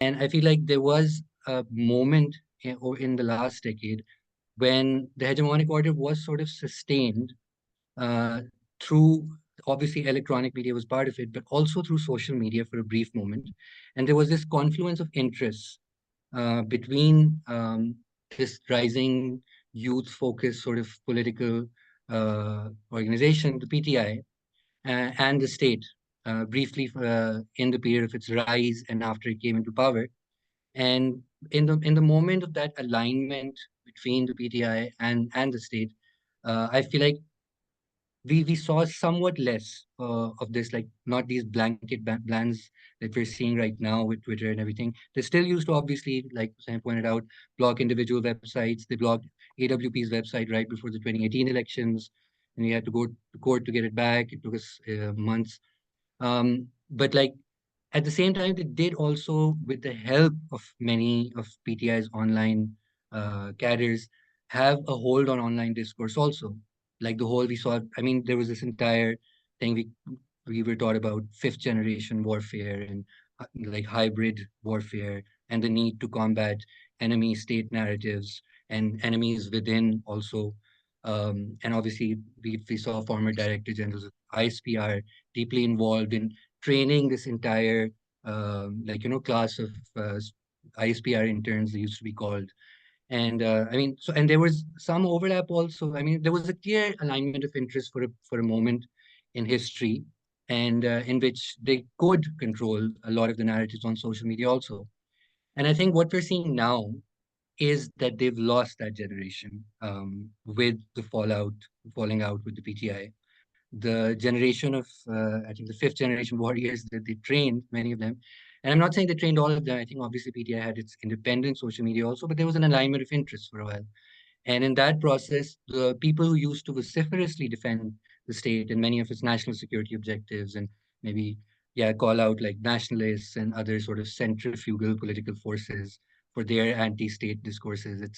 And I feel like there was a moment in the last decade when the hegemonic order was sort of sustained uh, through, obviously electronic media was part of it, but also through social media for a brief moment. And there was this confluence of interests between this rising youth focused sort of political organization, the PTI, and the state, briefly in the period of its rise and after it came into power. And in the moment of that alignment between the PTI and the state, I feel like we saw somewhat less of this, like not these blanket bans that we're seeing right now with Twitter and everything. They still used to, obviously, like Sam pointed out, block individual websites. They blocked AWP's website right before the 2018 elections, and we had to go to court to get it back. It took us months. But like at the same time, they did also, with the help of many of PTI's online cadres, have a hold on online discourse also. Like the whole we saw, I mean, there was this entire thing we were taught about fifth generation warfare and like hybrid warfare and the need to combat enemy state narratives and enemies within also. And obviously, we saw former director generals of ISPR deeply involved in training this entire class of ISPR interns, they used to be called. And I mean, so and there was some overlap also. I mean, there was a clear alignment of interest for a moment in history, and in which they could control a lot of the narratives on social media also. And I think what we're seeing now is that they've lost that generation with the falling out with the PTI. The generation of, I think, the fifth generation warriors that they trained, many of them. And I'm not saying they trained all of them. I think obviously PTI had its independent social media also, but there was an alignment of interest for a while. And in that process, the people who used to vociferously defend the state and many of its national security objectives and maybe, yeah, call out like nationalists and other sort of centrifugal political forces for their anti-state discourses,